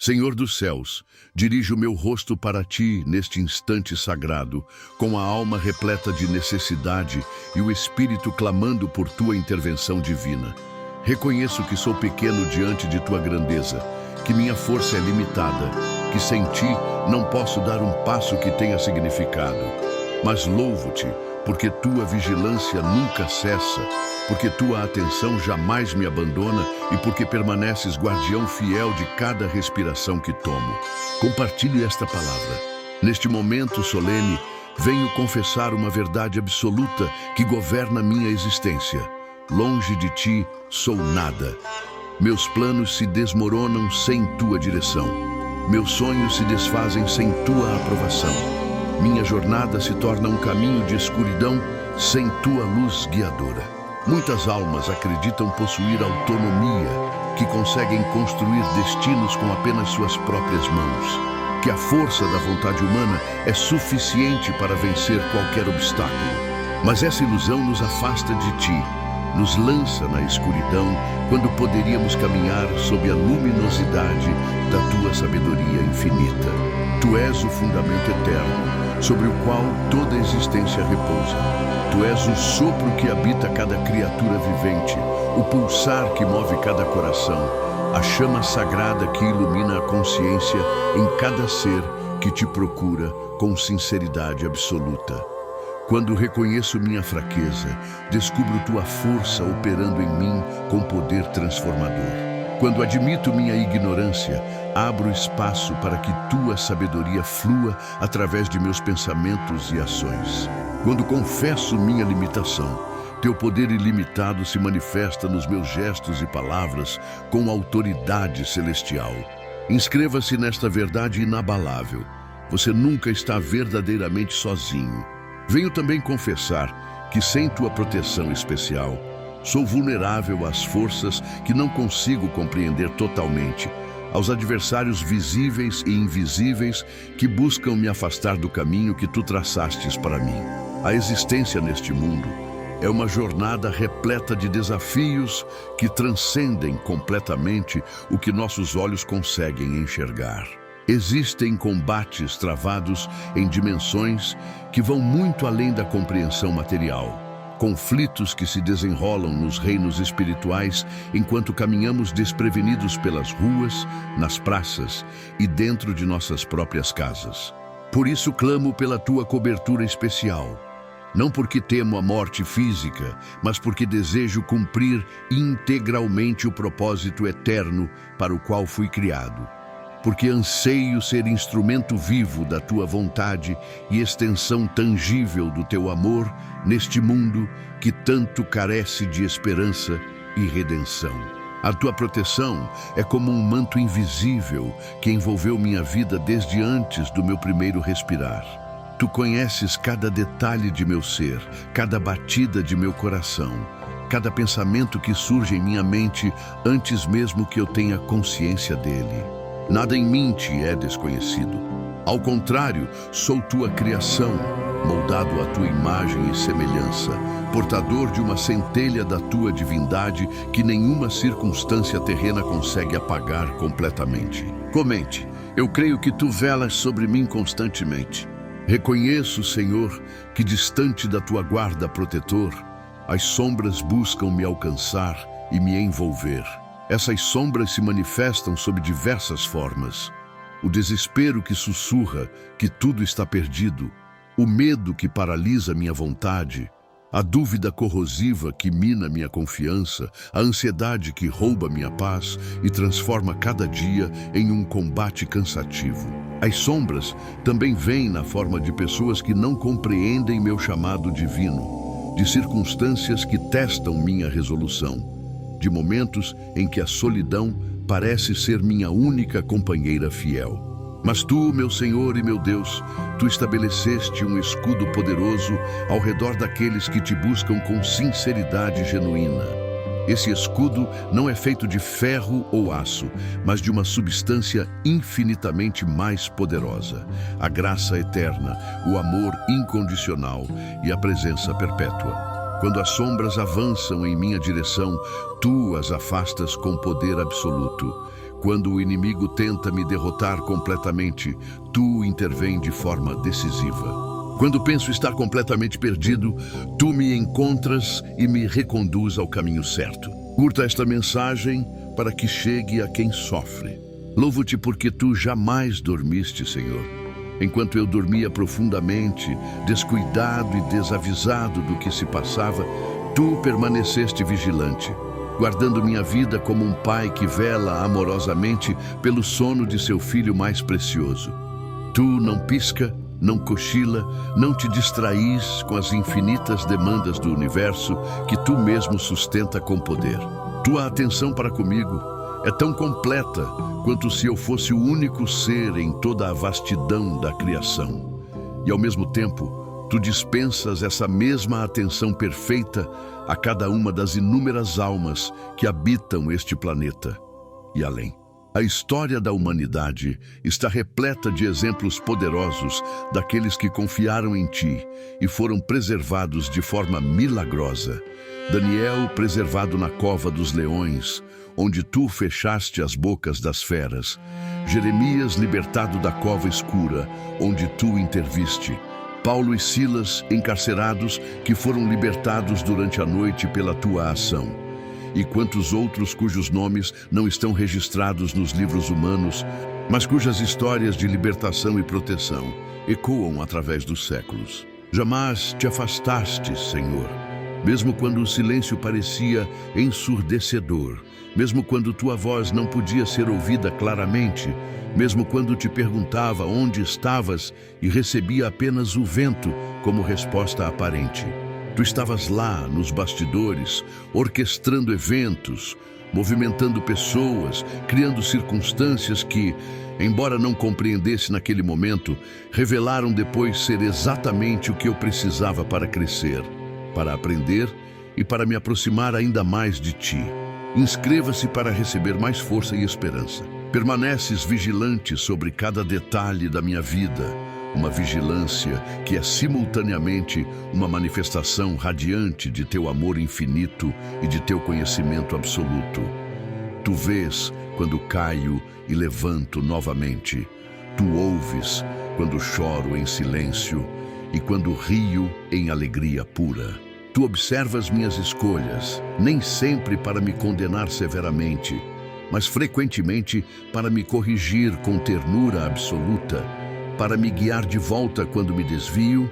Senhor dos céus, dirijo meu rosto para ti neste instante sagrado, com a alma repleta de necessidade e o espírito clamando por tua intervenção divina. Reconheço que sou pequeno diante de tua grandeza, que minha força é limitada, que sem ti não posso dar um passo que tenha significado. Mas louvo-te, porque tua vigilância nunca cessa, porque tua atenção jamais me abandona e porque permaneces guardião fiel de cada respiração que tomo. Compartilhe esta palavra. Neste momento solene, venho confessar uma verdade absoluta que governa minha existência. Longe de ti, sou nada. Meus planos se desmoronam sem tua direção. Meus sonhos se desfazem sem tua aprovação. Minha jornada se torna um caminho de escuridão sem tua luz guiadora. Muitas almas acreditam possuir autonomia, que conseguem construir destinos com apenas suas próprias mãos, que a força da vontade humana é suficiente para vencer qualquer obstáculo. Mas essa ilusão nos afasta de ti, nos lança na escuridão, quando poderíamos caminhar sob a luminosidade da tua sabedoria infinita. Tu és o fundamento eterno, sobre o qual toda a existência repousa. Tu és o sopro que habita cada criatura vivente, o pulsar que move cada coração, a chama sagrada que ilumina a consciência em cada ser que te procura com sinceridade absoluta. Quando reconheço minha fraqueza, descubro tua força operando em mim com poder transformador. Quando admito minha ignorância, abro espaço para que tua sabedoria flua através de meus pensamentos e ações. Quando confesso minha limitação, teu poder ilimitado se manifesta nos meus gestos e palavras com autoridade celestial. Inscreva-se nesta verdade inabalável. Você nunca está verdadeiramente sozinho. Venho também confessar que sem tua proteção especial, sou vulnerável às forças que não consigo compreender totalmente, aos adversários visíveis e invisíveis que buscam me afastar do caminho que tu traçastes para mim. A existência neste mundo é uma jornada repleta de desafios que transcendem completamente o que nossos olhos conseguem enxergar. Existem combates travados em dimensões que vão muito além da compreensão material. Conflitos que se desenrolam nos reinos espirituais enquanto caminhamos desprevenidos pelas ruas, nas praças e dentro de nossas próprias casas. Por isso clamo pela tua cobertura especial. Não porque temo a morte física, mas porque desejo cumprir integralmente o propósito eterno para o qual fui criado. Porque anseio ser instrumento vivo da tua vontade e extensão tangível do teu amor neste mundo que tanto carece de esperança e redenção. A tua proteção é como um manto invisível que envolveu minha vida desde antes do meu primeiro respirar. Tu conheces cada detalhe de meu ser, cada batida de meu coração, cada pensamento que surge em minha mente antes mesmo que eu tenha consciência dele. Nada em mim te é desconhecido. Ao contrário, sou tua criação, moldado à tua imagem e semelhança, portador de uma centelha da tua divindade que nenhuma circunstância terrena consegue apagar completamente. Comente, eu creio que tu velas sobre mim constantemente. Reconheço, Senhor, que distante da tua guarda protetor, as sombras buscam me alcançar e me envolver. Essas sombras se manifestam sob diversas formas. O desespero que sussurra que tudo está perdido, o medo que paralisa minha vontade, a dúvida corrosiva que mina minha confiança, a ansiedade que rouba minha paz e transforma cada dia em um combate cansativo. As sombras também vêm na forma de pessoas que não compreendem meu chamado divino, de circunstâncias que testam minha resolução, de momentos em que a solidão parece ser minha única companheira fiel. Mas tu, meu Senhor e meu Deus, tu estabeleceste um escudo poderoso ao redor daqueles que te buscam com sinceridade genuína. Esse escudo não é feito de ferro ou aço, mas de uma substância infinitamente mais poderosa: a graça eterna, o amor incondicional e a presença perpétua. Quando as sombras avançam em minha direção, tu as afastas com poder absoluto. Quando o inimigo tenta me derrotar completamente, tu intervém de forma decisiva. Quando penso estar completamente perdido, tu me encontras e me reconduz ao caminho certo. Curta esta mensagem para que chegue a quem sofre. Louvo-te porque tu jamais dormiste, Senhor. Enquanto eu dormia profundamente, descuidado e desavisado do que se passava, tu permaneceste vigilante, guardando minha vida como um pai que vela amorosamente pelo sono de seu filho mais precioso. Tu não pisca, não cochila, não te distraís com as infinitas demandas do universo que tu mesmo sustenta com poder. Tua atenção para comigo é tão completa quanto se eu fosse o único ser em toda a vastidão da criação. E ao mesmo tempo, tu dispensas essa mesma atenção perfeita a cada uma das inúmeras almas que habitam este planeta e além. A história da humanidade está repleta de exemplos poderosos daqueles que confiaram em ti e foram preservados de forma milagrosa. Daniel, preservado na cova dos leões, onde tu fechaste as bocas das feras. Jeremias, libertado da cova escura, onde tu interviste. Paulo e Silas, encarcerados, que foram libertados durante a noite pela tua ação. E quantos outros cujos nomes não estão registrados nos livros humanos, mas cujas histórias de libertação e proteção ecoam através dos séculos. Jamais te afastaste, Senhor, mesmo quando o silêncio parecia ensurdecedor, mesmo quando tua voz não podia ser ouvida claramente, mesmo quando te perguntava onde estavas e recebia apenas o vento como resposta aparente. Tu estavas lá, nos bastidores, orquestrando eventos, movimentando pessoas, criando circunstâncias que, embora não compreendesse naquele momento, revelaram depois ser exatamente o que eu precisava para crescer, para aprender e para me aproximar ainda mais de ti. Inscreva-se para receber mais força e esperança. Permaneces vigilante sobre cada detalhe da minha vida, uma vigilância que é simultaneamente uma manifestação radiante de teu amor infinito e de teu conhecimento absoluto. Tu vês quando caio e levanto novamente. Tu ouves quando choro em silêncio e quando rio em alegria pura. Tu observas minhas escolhas, nem sempre para me condenar severamente, mas frequentemente para me corrigir com ternura absoluta, para me guiar de volta quando me desvio,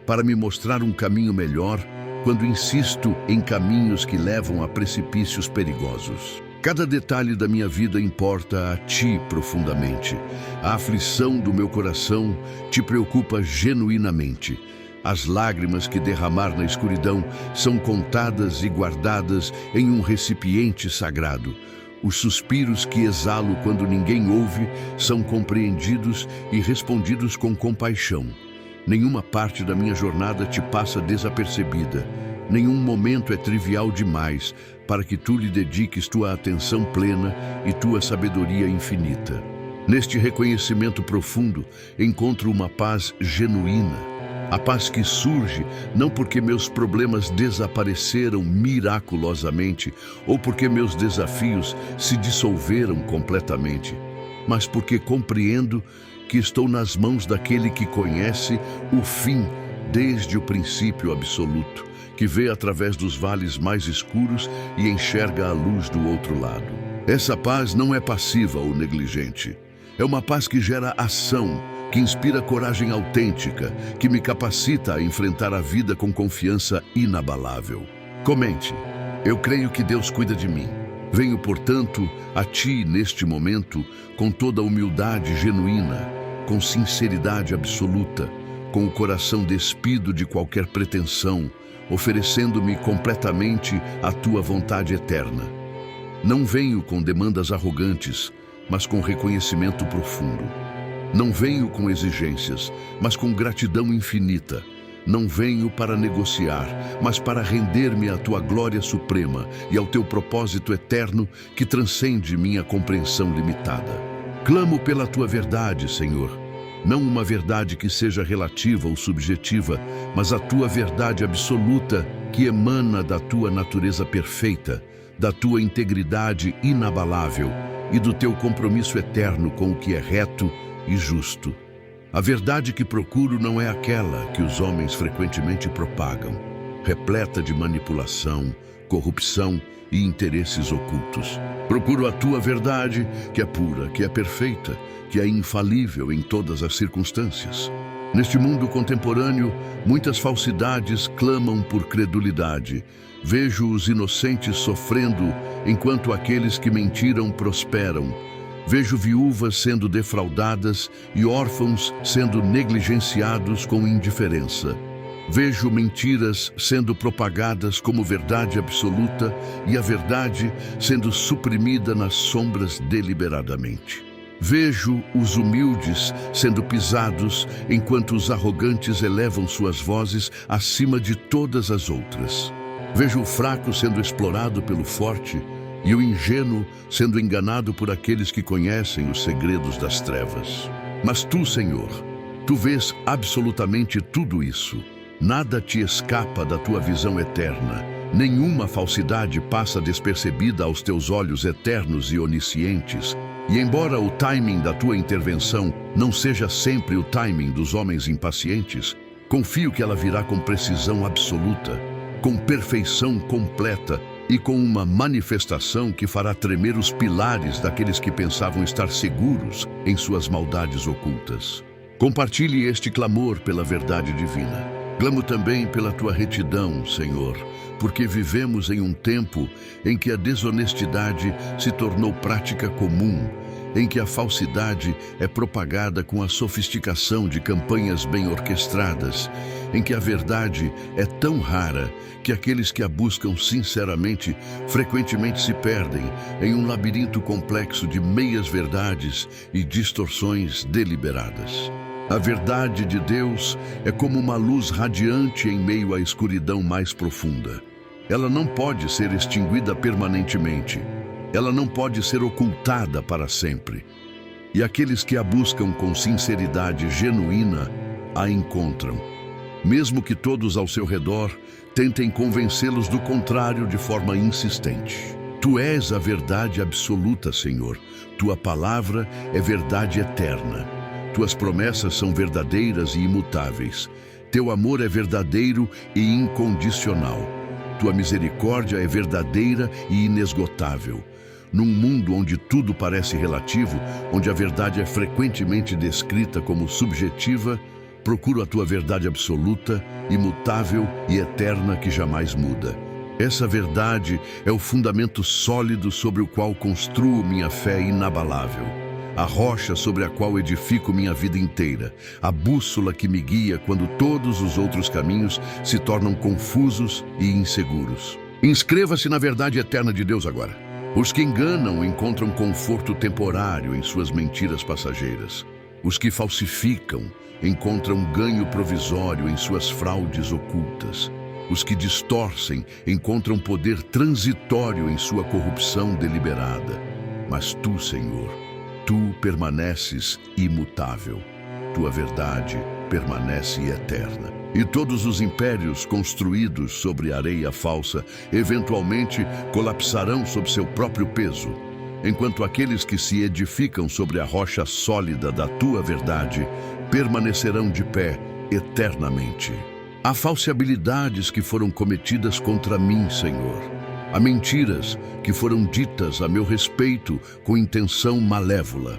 para me mostrar um caminho melhor quando insisto em caminhos que levam a precipícios perigosos. Cada detalhe da minha vida importa a ti profundamente. A aflição do meu coração te preocupa genuinamente. As lágrimas que derramar na escuridão são contadas e guardadas em um recipiente sagrado. Os suspiros que exalo quando ninguém ouve são compreendidos e respondidos com compaixão. Nenhuma parte da minha jornada te passa desapercebida. Nenhum momento é trivial demais para que tu lhe dediques tua atenção plena e tua sabedoria infinita. Neste reconhecimento profundo, encontro uma paz genuína. A paz que surge não porque meus problemas desapareceram miraculosamente ou porque meus desafios se dissolveram completamente, mas porque compreendo que estou nas mãos daquele que conhece o fim desde o princípio absoluto, que vê através dos vales mais escuros e enxerga a luz do outro lado. Essa paz não é passiva ou negligente. É uma paz que gera ação, que inspira coragem autêntica, que me capacita a enfrentar a vida com confiança inabalável. Comente: eu creio que Deus cuida de mim. Venho, portanto, a ti neste momento com toda a humildade genuína, com sinceridade absoluta, com o coração despido de qualquer pretensão, oferecendo-me completamente à tua vontade eterna. Não venho com demandas arrogantes, mas com reconhecimento profundo. Não venho com exigências, mas com gratidão infinita. Não venho para negociar, mas para render-me à tua glória suprema e ao teu propósito eterno que transcende minha compreensão limitada. Clamo pela tua verdade, Senhor. Não uma verdade que seja relativa ou subjetiva, mas a tua verdade absoluta que emana da tua natureza perfeita, da tua integridade inabalável, e do teu compromisso eterno com o que é reto e justo. A verdade que procuro não é aquela que os homens frequentemente propagam, repleta de manipulação, corrupção e interesses ocultos. Procuro a tua verdade, que é pura, que é perfeita, que é infalível em todas as circunstâncias. Neste mundo contemporâneo, muitas falsidades clamam por credulidade. Vejo os inocentes sofrendo, enquanto aqueles que mentiram prosperam. Vejo viúvas sendo defraudadas e órfãos sendo negligenciados com indiferença. Vejo mentiras sendo propagadas como verdade absoluta e a verdade sendo suprimida nas sombras deliberadamente. Vejo os humildes sendo pisados, enquanto os arrogantes elevam suas vozes acima de todas as outras. Vejo o fraco sendo explorado pelo forte e o ingênuo sendo enganado por aqueles que conhecem os segredos das trevas. Mas tu, Senhor, tu vês absolutamente tudo isso. Nada te escapa da tua visão eterna. Nenhuma falsidade passa despercebida aos teus olhos eternos e oniscientes. E embora o timing da tua intervenção não seja sempre o timing dos homens impacientes, confio que ela virá com precisão absoluta, com perfeição completa e com uma manifestação que fará tremer os pilares daqueles que pensavam estar seguros em suas maldades ocultas. Compartilhe este clamor pela verdade divina. Clamo também pela tua retidão, Senhor, porque vivemos em um tempo em que a desonestidade se tornou prática comum, em que a falsidade é propagada com a sofisticação de campanhas bem orquestradas, em que a verdade é tão rara que aqueles que a buscam sinceramente frequentemente se perdem em um labirinto complexo de meias-verdades e distorções deliberadas. A verdade de Deus é como uma luz radiante em meio à escuridão mais profunda. Ela não pode ser extinguida permanentemente. Ela não pode ser ocultada para sempre. E aqueles que a buscam com sinceridade genuína a encontram. Mesmo que todos ao seu redor tentem convencê-los do contrário de forma insistente. Tu és a verdade absoluta, Senhor. Tua palavra é verdade eterna. Tuas promessas são verdadeiras e imutáveis. Teu amor é verdadeiro e incondicional. Tua misericórdia é verdadeira e inesgotável. Num mundo onde tudo parece relativo, onde a verdade é frequentemente descrita como subjetiva, procuro a tua verdade absoluta, imutável e eterna que jamais muda. Essa verdade é o fundamento sólido sobre o qual construo minha fé inabalável. A rocha sobre a qual edifico minha vida inteira, a bússola que me guia quando todos os outros caminhos se tornam confusos e inseguros. Inscreva-se na verdade eterna de Deus agora. Os que enganam encontram conforto temporário em suas mentiras passageiras. Os que falsificam encontram ganho provisório em suas fraudes ocultas. Os que distorcem encontram poder transitório em sua corrupção deliberada. Mas tu, Senhor, tu permaneces imutável. Tua verdade permanece eterna. E todos os impérios construídos sobre areia falsa eventualmente colapsarão sob seu próprio peso, enquanto aqueles que se edificam sobre a rocha sólida da tua verdade permanecerão de pé eternamente. Há falsibilidades que foram cometidas contra mim, Senhor. Há mentiras que foram ditas a meu respeito com intenção malévola.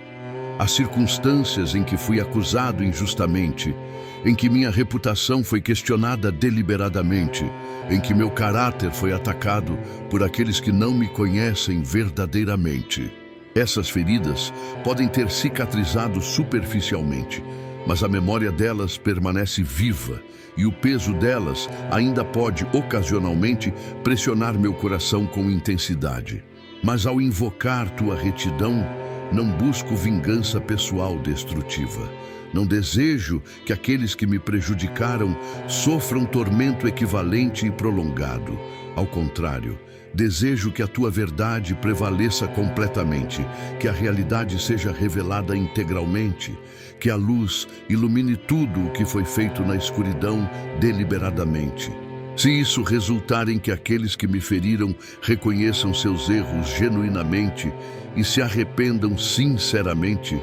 Há circunstâncias em que fui acusado injustamente, em que minha reputação foi questionada deliberadamente, em que meu caráter foi atacado por aqueles que não me conhecem verdadeiramente. Essas feridas podem ter cicatrizado superficialmente, mas a memória delas permanece viva e o peso delas ainda pode, ocasionalmente, pressionar meu coração com intensidade. Mas ao invocar tua retidão, não busco vingança pessoal destrutiva. Não desejo que aqueles que me prejudicaram sofram tormento equivalente e prolongado. Ao contrário, desejo que a tua verdade prevaleça completamente, que a realidade seja revelada integralmente, que a luz ilumine tudo o que foi feito na escuridão deliberadamente. Se isso resultar em que aqueles que me feriram reconheçam seus erros genuinamente e se arrependam sinceramente,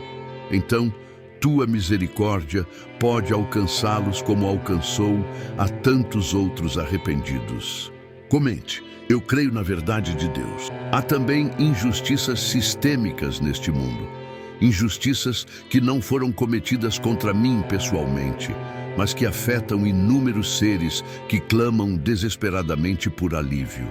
então tua misericórdia pode alcançá-los como alcançou a tantos outros arrependidos. Comente: eu creio na verdade de Deus. Há também injustiças sistêmicas neste mundo. Injustiças que não foram cometidas contra mim pessoalmente, mas que afetam inúmeros seres que clamam desesperadamente por alívio.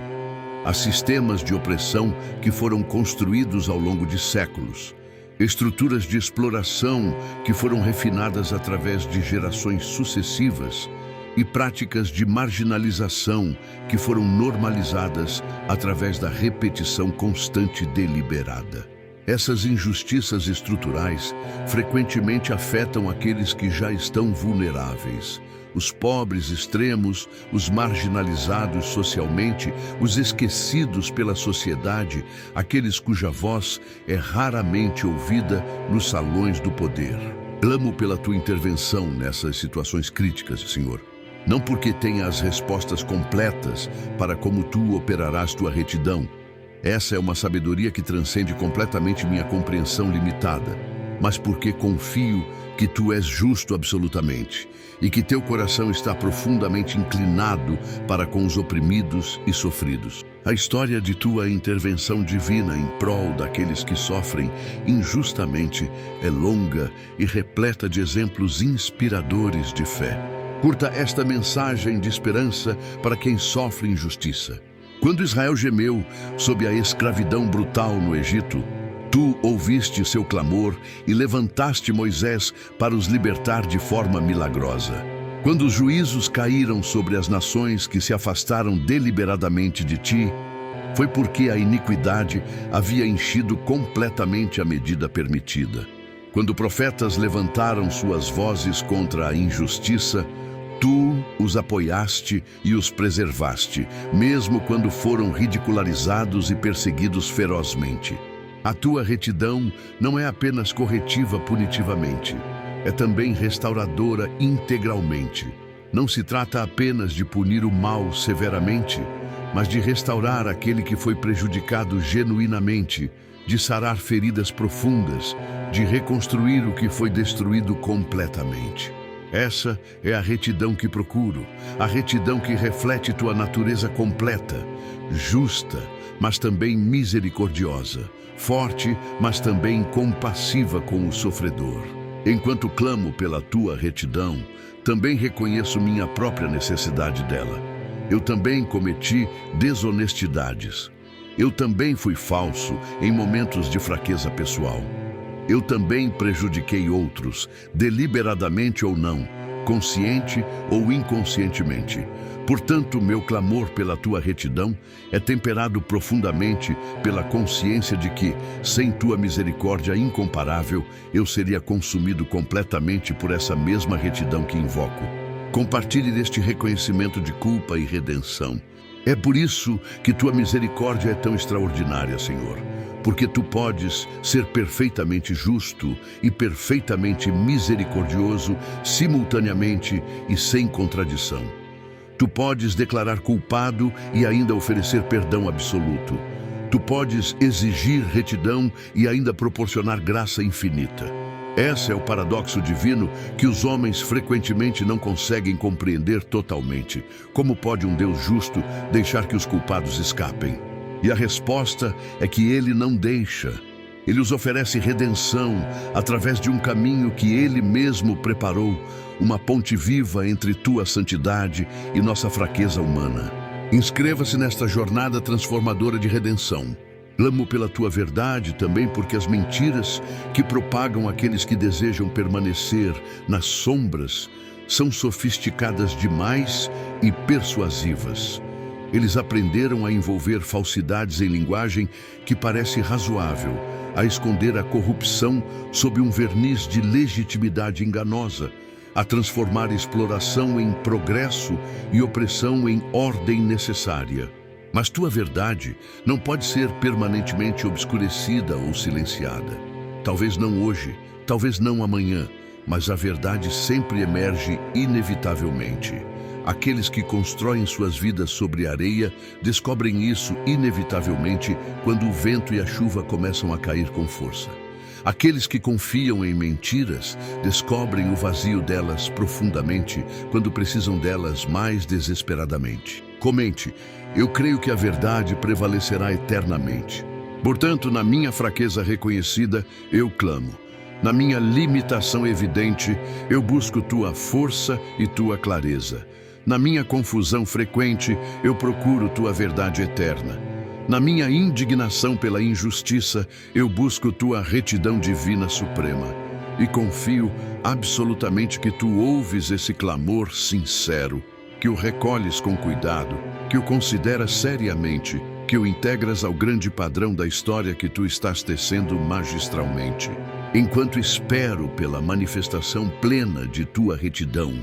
Há sistemas de opressão que foram construídos ao longo de séculos. Estruturas de exploração que foram refinadas através de gerações sucessivas e práticas de marginalização que foram normalizadas através da repetição constante e deliberada. Essas injustiças estruturais frequentemente afetam aqueles que já estão vulneráveis. Os pobres extremos, os marginalizados socialmente, os esquecidos pela sociedade, aqueles cuja voz é raramente ouvida nos salões do poder. Clamo pela tua intervenção nessas situações críticas, Senhor. Não porque tenha as respostas completas para como tu operarás tua retidão. Essa é uma sabedoria que transcende completamente minha compreensão limitada, mas porque confio que tu és justo absolutamente e que teu coração está profundamente inclinado para com os oprimidos e sofridos. A história de tua intervenção divina em prol daqueles que sofrem injustamente é longa e repleta de exemplos inspiradores de fé. Curta esta mensagem de esperança para quem sofre injustiça. Quando Israel gemeu sob a escravidão brutal no Egito, tu ouviste seu clamor e levantaste Moisés para os libertar de forma milagrosa. Quando os juízos caíram sobre as nações que se afastaram deliberadamente de ti, foi porque a iniquidade havia enchido completamente a medida permitida. Quando profetas levantaram suas vozes contra a injustiça, tu os apoiaste e os preservaste, mesmo quando foram ridicularizados e perseguidos ferozmente. A tua retidão não é apenas corretiva punitivamente, é também restauradora integralmente. Não se trata apenas de punir o mal severamente, mas de restaurar aquele que foi prejudicado genuinamente, de sarar feridas profundas, de reconstruir o que foi destruído completamente. Essa é a retidão que procuro, a retidão que reflete tua natureza completa, justa, mas também misericordiosa, forte, mas também compassiva com o sofredor. Enquanto clamo pela tua retidão, também reconheço minha própria necessidade dela. Eu também cometi desonestidades. Eu também fui falso em momentos de fraqueza pessoal. Eu também prejudiquei outros, deliberadamente ou não, consciente ou inconscientemente. Portanto, meu clamor pela tua retidão é temperado profundamente pela consciência de que, sem tua misericórdia incomparável, eu seria consumido completamente por essa mesma retidão que invoco. Compartilhe deste reconhecimento de culpa e redenção. É por isso que tua misericórdia é tão extraordinária, Senhor. Porque tu podes ser perfeitamente justo e perfeitamente misericordioso simultaneamente e sem contradição. Tu podes declarar culpado e ainda oferecer perdão absoluto. Tu podes exigir retidão e ainda proporcionar graça infinita. Esse é o paradoxo divino que os homens frequentemente não conseguem compreender totalmente. Como pode um Deus justo deixar que os culpados escapem? E a resposta é que Ele não deixa. Ele os oferece redenção através de um caminho que Ele mesmo preparou, uma ponte viva entre tua santidade e nossa fraqueza humana. Inscreva-se nesta jornada transformadora de redenção. Clamo pela tua verdade também porque as mentiras que propagam aqueles que desejam permanecer nas sombras são sofisticadas demais e persuasivas. Eles aprenderam a envolver falsidades em linguagem que parece razoável, a esconder a corrupção sob um verniz de legitimidade enganosa, a transformar exploração em progresso e opressão em ordem necessária. Mas tua verdade não pode ser permanentemente obscurecida ou silenciada. Talvez não hoje, talvez não amanhã, mas a verdade sempre emerge inevitavelmente. Aqueles que constroem suas vidas sobre areia descobrem isso inevitavelmente quando o vento e a chuva começam a cair com força. Aqueles que confiam em mentiras descobrem o vazio delas profundamente quando precisam delas mais desesperadamente. Comente, eu creio que a verdade prevalecerá eternamente. Portanto, na minha fraqueza reconhecida, eu clamo. Na minha limitação evidente, eu busco tua força e tua clareza. Na minha confusão frequente, eu procuro tua verdade eterna. Na minha indignação pela injustiça, eu busco tua retidão divina suprema. E confio absolutamente que tu ouves esse clamor sincero, que o recolhes com cuidado, que o consideras seriamente, que o integras ao grande padrão da história que tu estás tecendo magistralmente. Enquanto espero pela manifestação plena de tua retidão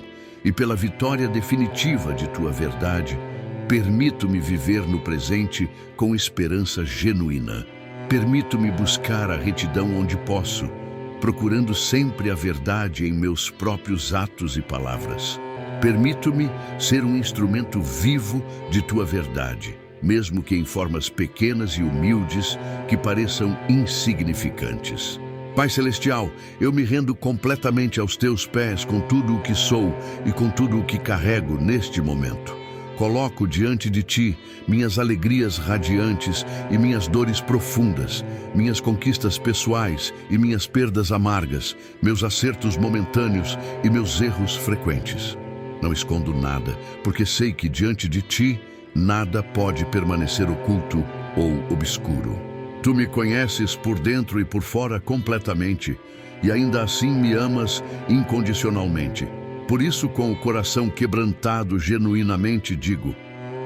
e pela vitória definitiva de tua verdade, permito-me viver no presente com esperança genuína. Permito-me buscar a retidão onde posso, procurando sempre a verdade em meus próprios atos e palavras. Permito-me ser um instrumento vivo de tua verdade, mesmo que em formas pequenas e humildes que pareçam insignificantes. Pai Celestial, eu me rendo completamente aos teus pés com tudo o que sou e com tudo o que carrego neste momento. Coloco diante de ti minhas alegrias radiantes e minhas dores profundas, minhas conquistas pessoais e minhas perdas amargas, meus acertos momentâneos e meus erros frequentes. Não escondo nada, porque sei que diante de ti nada pode permanecer oculto ou obscuro. Tu me conheces por dentro e por fora completamente, e ainda assim me amas incondicionalmente. Por isso, com o coração quebrantado genuinamente digo: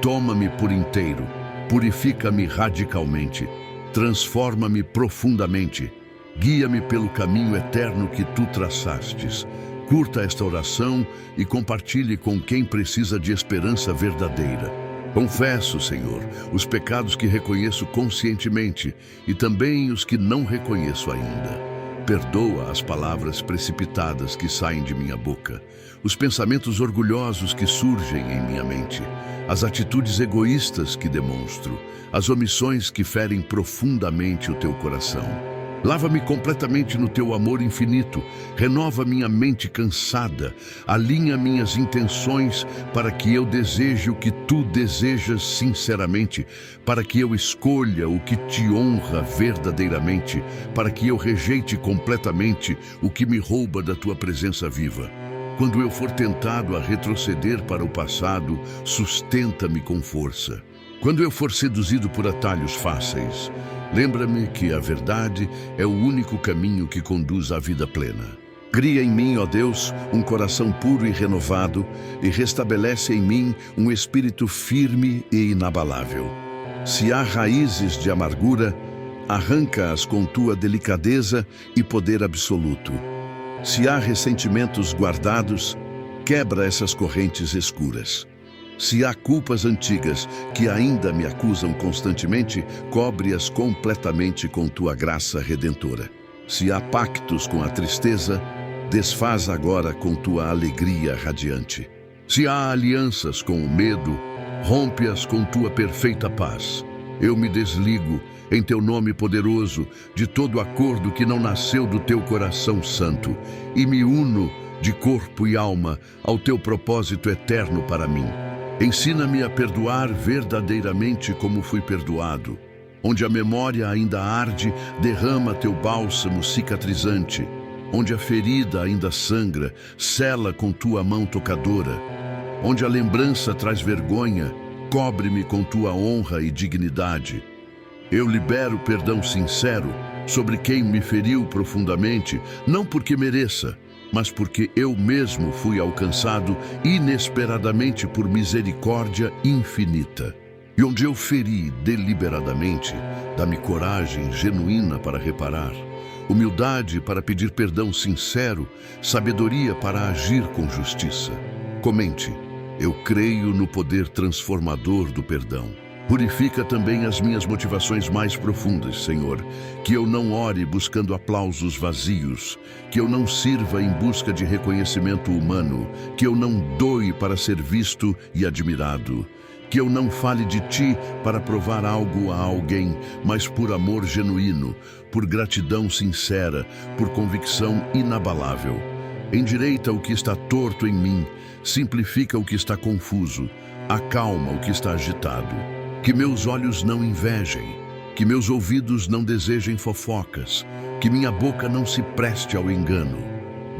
toma-me por inteiro, purifica-me radicalmente, transforma-me profundamente, guia-me pelo caminho eterno que tu traçastes. Curta esta oração e compartilhe com quem precisa de esperança verdadeira. Confesso, Senhor, os pecados que reconheço conscientemente e também os que não reconheço ainda. Perdoa as palavras precipitadas que saem de minha boca, os pensamentos orgulhosos que surgem em minha mente, as atitudes egoístas que demonstro, as omissões que ferem profundamente o teu coração. Lava-me completamente no teu amor infinito, renova minha mente cansada, alinha minhas intenções para que eu deseje o que tu desejas sinceramente, para que eu escolha o que te honra verdadeiramente, para que eu rejeite completamente o que me rouba da tua presença viva. Quando eu for tentado a retroceder para o passado, sustenta-me com força. Quando eu for seduzido por atalhos fáceis, lembra-me que a verdade é o único caminho que conduz à vida plena. Cria em mim, ó Deus, um coração puro e renovado e restabelece em mim um espírito firme e inabalável. Se há raízes de amargura, arranca-as com tua delicadeza e poder absoluto. Se há ressentimentos guardados, quebra essas correntes escuras. Se há culpas antigas que ainda me acusam constantemente, cobre-as completamente com tua graça redentora. Se há pactos com a tristeza, desfaz agora com tua alegria radiante. Se há alianças com o medo, rompe-as com tua perfeita paz. Eu me desligo, em teu nome poderoso, de todo acordo que não nasceu do teu coração santo, e me uno de corpo e alma ao teu propósito eterno para mim. Ensina-me a perdoar verdadeiramente como fui perdoado. Onde a memória ainda arde, derrama teu bálsamo cicatrizante. Onde a ferida ainda sangra, sela com tua mão tocadora. Onde a lembrança traz vergonha, cobre-me com tua honra e dignidade. Eu libero perdão sincero sobre quem me feriu profundamente, não porque mereça, mas porque eu mesmo fui alcançado inesperadamente por misericórdia infinita. E onde eu feri deliberadamente, dá-me coragem genuína para reparar, humildade para pedir perdão sincero, sabedoria para agir com justiça. Comente, eu creio no poder transformador do perdão. Purifica também as minhas motivações mais profundas, Senhor, que eu não ore buscando aplausos vazios, que eu não sirva em busca de reconhecimento humano, que eu não doe para ser visto e admirado, que eu não fale de Ti para provar algo a alguém, mas por amor genuíno, por gratidão sincera, por convicção inabalável. Endireita o que está torto em mim, simplifica o que está confuso, acalma o que está agitado. Que meus olhos não invejem, que meus ouvidos não desejem fofocas, que minha boca não se preste ao engano.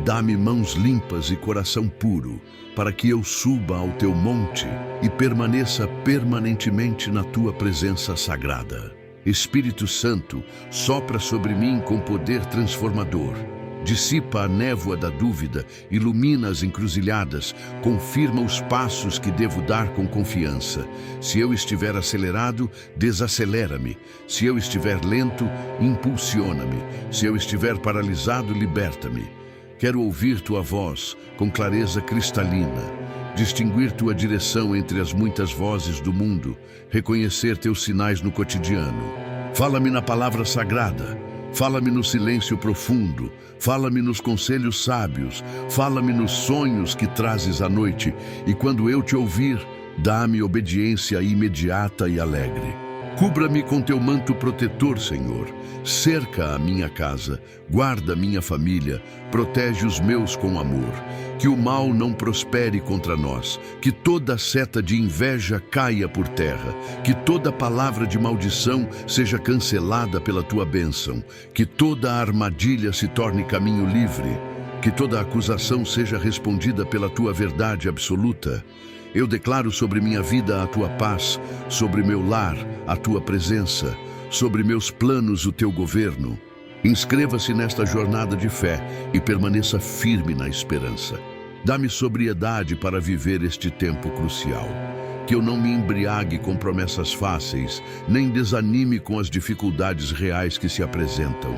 Dá-me mãos limpas e coração puro, para que eu suba ao teu monte e permaneça permanentemente na tua presença sagrada. Espírito Santo, sopra sobre mim com poder transformador. Dissipa a névoa da dúvida, ilumina as encruzilhadas, confirma os passos que devo dar com confiança. Se eu estiver acelerado, desacelera-me. Se eu estiver lento, impulsiona-me. Se eu estiver paralisado, liberta-me. Quero ouvir tua voz com clareza cristalina, distinguir tua direção entre as muitas vozes do mundo, reconhecer teus sinais no cotidiano. Fala-me na palavra sagrada. Fala-me no silêncio profundo, fala-me nos conselhos sábios, fala-me nos sonhos que trazes à noite, e quando eu te ouvir, dá-me obediência imediata e alegre. Cubra-me com teu manto protetor, Senhor. Cerca a minha casa, guarda minha família, protege os meus com amor. Que o mal não prospere contra nós, que toda seta de inveja caia por terra, que toda palavra de maldição seja cancelada pela tua bênção, que toda armadilha se torne caminho livre, que toda acusação seja respondida pela tua verdade absoluta. Eu declaro sobre minha vida a tua paz, sobre meu lar a tua presença, sobre meus planos o teu governo. Inscreva-se nesta jornada de fé e permaneça firme na esperança. Dá-me sobriedade para viver este tempo crucial. Que eu não me embriague com promessas fáceis, nem desanime com as dificuldades reais que se apresentam.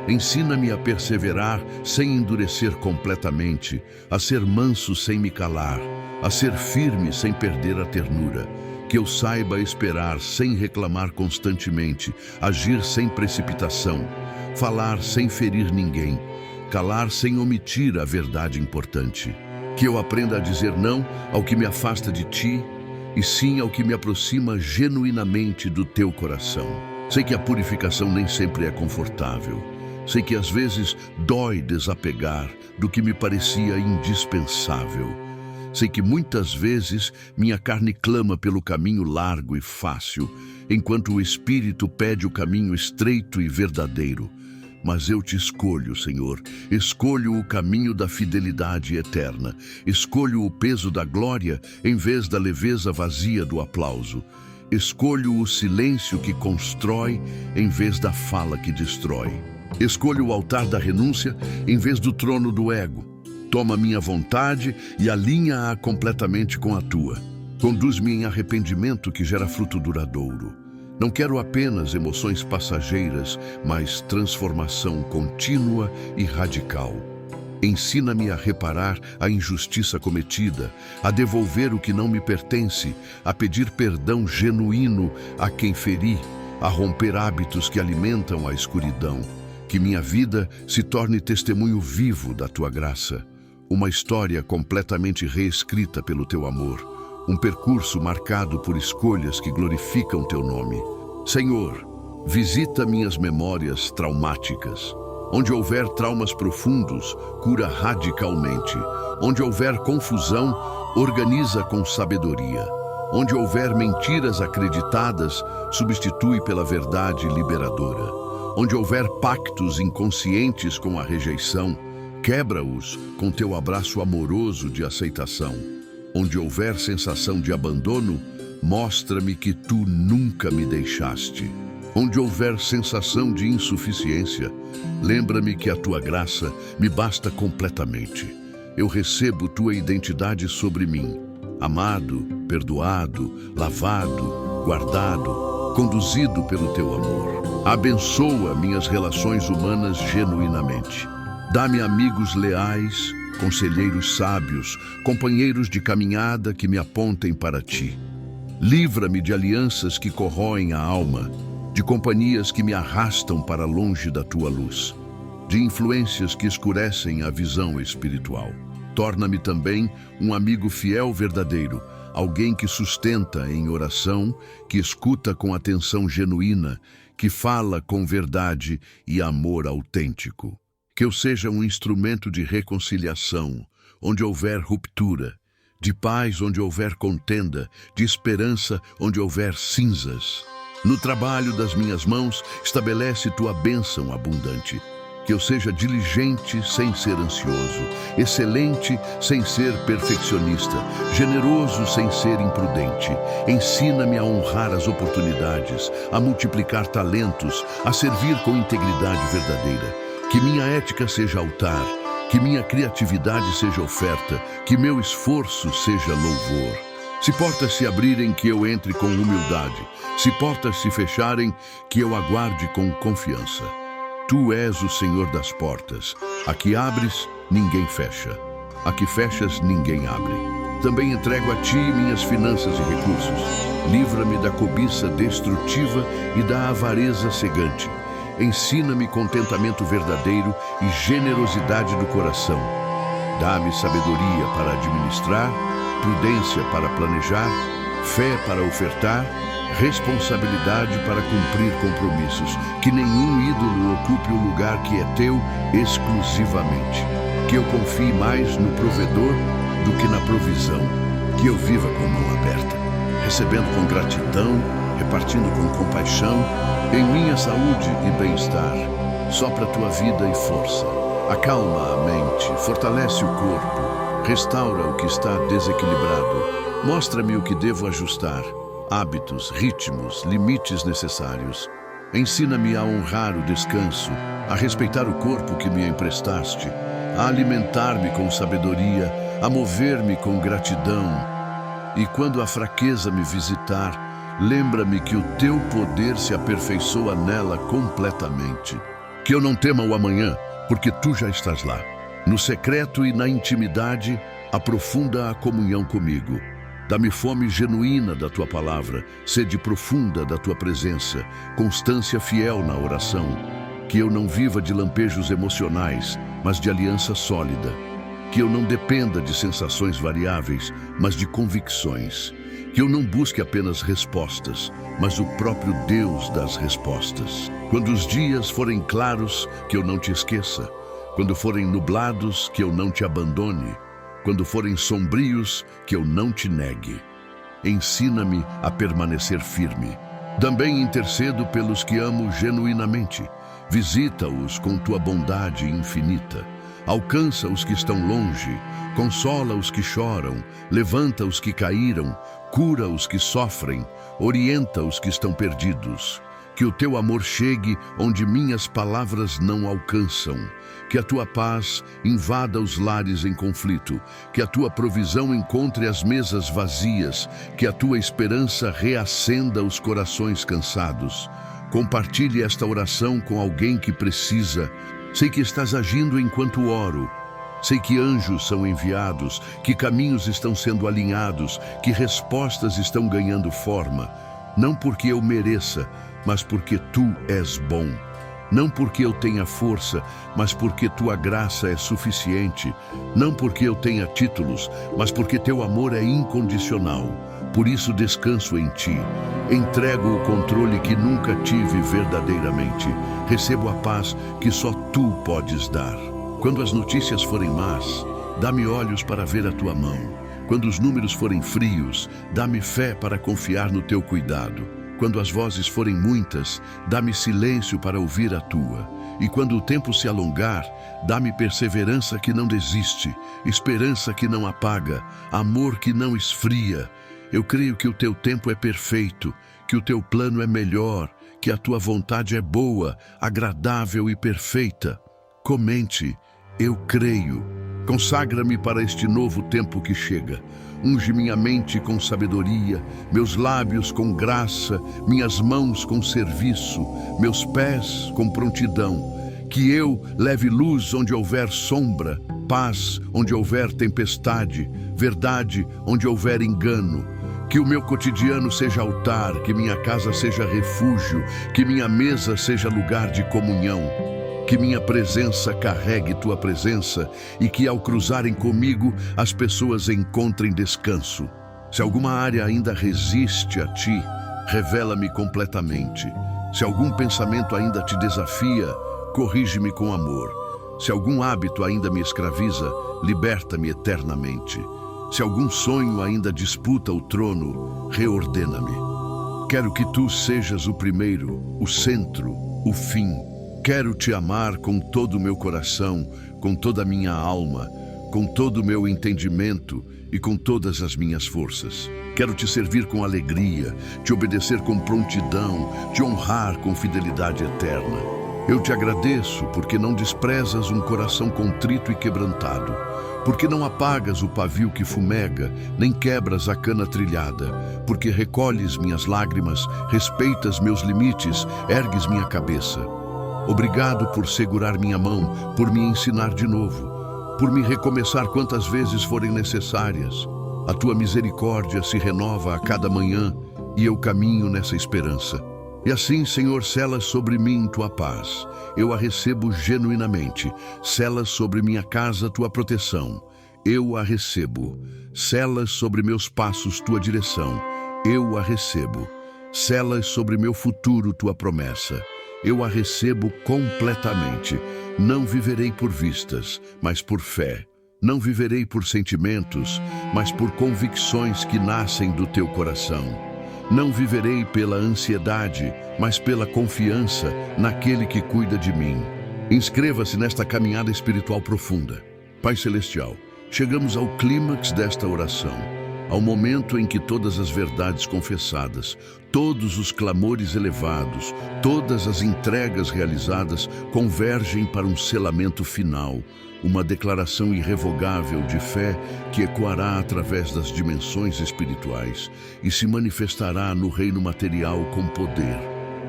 Ensina-me a perseverar sem endurecer completamente, a ser manso sem me calar, a ser firme sem perder a ternura. Que eu saiba esperar sem reclamar constantemente, agir sem precipitação, falar sem ferir ninguém, calar sem omitir a verdade importante. Que eu aprenda a dizer não ao que me afasta de ti e sim ao que me aproxima genuinamente do teu coração. Sei que a purificação nem sempre é confortável. Sei que às vezes dói desapegar do que me parecia indispensável. Sei que muitas vezes minha carne clama pelo caminho largo e fácil, enquanto o Espírito pede o caminho estreito e verdadeiro. Mas eu te escolho, Senhor. Escolho o caminho da fidelidade eterna. Escolho o peso da glória em vez da leveza vazia do aplauso. Escolho o silêncio que constrói em vez da fala que destrói. Escolho o altar da renúncia em vez do trono do ego. Toma minha vontade e alinha-a completamente com a tua. Conduz-me em arrependimento que gera fruto duradouro. Não quero apenas emoções passageiras, mas transformação contínua e radical. Ensina-me a reparar a injustiça cometida, a devolver o que não me pertence, a pedir perdão genuíno a quem feri, a romper hábitos que alimentam a escuridão. Que minha vida se torne testemunho vivo da tua graça. Uma história completamente reescrita pelo teu amor. Um percurso marcado por escolhas que glorificam teu nome. Senhor, visita minhas memórias traumáticas. Onde houver traumas profundos, cura radicalmente. Onde houver confusão, organiza com sabedoria. Onde houver mentiras acreditadas, substitui pela verdade liberadora. Onde houver pactos inconscientes com a rejeição, quebra-os com teu abraço amoroso de aceitação. Onde houver sensação de abandono, mostra-me que tu nunca me deixaste. Onde houver sensação de insuficiência, lembra-me que a tua graça me basta completamente. Eu recebo tua identidade sobre mim, amado, perdoado, lavado, guardado, conduzido pelo teu amor. Abençoa minhas relações humanas genuinamente. Dá-me amigos leais, conselheiros sábios, companheiros de caminhada que me apontem para ti. Livra-me de alianças que corroem a alma, de companhias que me arrastam para longe da tua luz, de influências que escurecem a visão espiritual. Torna-me também um amigo fiel verdadeiro, alguém que sustenta em oração, que escuta com atenção genuína, que fala com verdade e amor autêntico. Que eu seja um instrumento de reconciliação, onde houver ruptura, de paz onde houver contenda, de esperança onde houver cinzas. No trabalho das minhas mãos, estabelece tua bênção abundante. Que eu seja diligente sem ser ansioso, excelente sem ser perfeccionista, generoso sem ser imprudente. Ensina-me a honrar as oportunidades, a multiplicar talentos, a servir com integridade verdadeira. Que minha ética seja altar, que minha criatividade seja oferta, que meu esforço seja louvor. Se portas se abrirem, que eu entre com humildade. Se portas se fecharem, que eu aguarde com confiança. Tu és o Senhor das portas. A que abres, ninguém fecha. A que fechas, ninguém abre. Também entrego a ti minhas finanças e recursos. Livra-me da cobiça destrutiva e da avareza cegante. Ensina-me contentamento verdadeiro e generosidade do coração. Dá-me sabedoria para administrar, prudência para planejar, fé para ofertar, responsabilidade para cumprir compromissos. Que nenhum ídolo ocupe o lugar que é teu exclusivamente. Que eu confie mais no provedor do que na provisão. Que eu viva com mão aberta, recebendo com gratidão, repartindo com compaixão, em minha saúde e bem-estar. Sopra tua vida e força. Acalma a mente, fortalece o corpo, restaura o que está desequilibrado. Mostra-me o que devo ajustar. Hábitos, ritmos, limites necessários. Ensina-me a honrar o descanso, a respeitar o corpo que me emprestaste, a alimentar-me com sabedoria, a mover-me com gratidão. E quando a fraqueza me visitar, lembra-me que o teu poder se aperfeiçoa nela completamente. Que eu não tema o amanhã, porque tu já estás lá. No secreto e na intimidade, aprofunda a comunhão comigo. Dá-me fome genuína da tua palavra, sede profunda da tua presença, constância fiel na oração. Que eu não viva de lampejos emocionais, mas de aliança sólida. Que eu não dependa de sensações variáveis, mas de convicções. Que eu não busque apenas respostas, mas o próprio Deus das respostas. Quando os dias forem claros, que eu não te esqueça. Quando forem nublados, que eu não te abandone. Quando forem sombrios, que eu não te negue. Ensina-me a permanecer firme. Também intercedo pelos que amo genuinamente. Visita-os com tua bondade infinita. Alcança os que estão longe. Consola os que choram. Levanta os que caíram. Cura os que sofrem. Orienta os que estão perdidos. Que o teu amor chegue onde minhas palavras não alcançam. Que a tua paz invada os lares em conflito. Que a tua provisão encontre as mesas vazias. Que a tua esperança reacenda os corações cansados. Compartilhe esta oração com alguém que precisa. Sei que estás agindo enquanto oro. Sei que anjos são enviados, que caminhos estão sendo alinhados, que respostas estão ganhando forma. Não porque eu mereça, mas porque tu és bom. Não porque eu tenha força, mas porque tua graça é suficiente. Não porque eu tenha títulos, mas porque teu amor é incondicional. Por isso descanso em ti. Entrego o controle que nunca tive verdadeiramente. Recebo a paz que só tu podes dar. Quando as notícias forem más, dá-me olhos para ver a tua mão. Quando os números forem frios, dá-me fé para confiar no teu cuidado. Quando as vozes forem muitas, dá-me silêncio para ouvir a tua. E quando o tempo se alongar, dá-me perseverança que não desiste, esperança que não apaga, amor que não esfria. Eu creio que o teu tempo é perfeito, que o teu plano é melhor, que a tua vontade é boa, agradável e perfeita. Comente, eu creio. Consagra-me para este novo tempo que chega. Unge minha mente com sabedoria, meus lábios com graça, minhas mãos com serviço, meus pés com prontidão. Que eu leve luz onde houver sombra, paz onde houver tempestade, verdade onde houver engano. Que o meu cotidiano seja altar, que minha casa seja refúgio, que minha mesa seja lugar de comunhão. Que minha presença carregue tua presença e que ao cruzarem comigo as pessoas encontrem descanso. Se alguma área ainda resiste a ti, revela-me completamente. Se algum pensamento ainda te desafia, corrige-me com amor. Se algum hábito ainda me escraviza, liberta-me eternamente. Se algum sonho ainda disputa o trono, reordena-me. Quero que tu sejas o primeiro, o centro, o fim. Quero te amar com todo o meu coração, com toda a minha alma, com todo o meu entendimento e com todas as minhas forças. Quero te servir com alegria, te obedecer com prontidão, te honrar com fidelidade eterna. Eu te agradeço porque não desprezas um coração contrito e quebrantado, porque não apagas o pavio que fumega, nem quebras a cana trilhada, porque recolhes minhas lágrimas, respeitas meus limites, ergues minha cabeça. Obrigado por segurar minha mão, por me ensinar de novo, por me recomeçar quantas vezes forem necessárias. A tua misericórdia se renova a cada manhã e eu caminho nessa esperança. E assim, Senhor, selas sobre mim tua paz. Eu a recebo genuinamente. Selas sobre minha casa tua proteção. Eu a recebo. Selas sobre meus passos tua direção. Eu a recebo. Selas sobre meu futuro tua promessa. Eu a recebo completamente. Não viverei por vistas, mas por fé. Não viverei por sentimentos, mas por convicções que nascem do teu coração. Não viverei pela ansiedade, mas pela confiança naquele que cuida de mim. Inscreva-se nesta caminhada espiritual profunda. Pai Celestial, chegamos ao clímax desta oração, ao momento em que todas as verdades confessadas, todos os clamores elevados, todas as entregas realizadas convergem para um selamento final, uma declaração irrevogável de fé que ecoará através das dimensões espirituais e se manifestará no reino material com poder.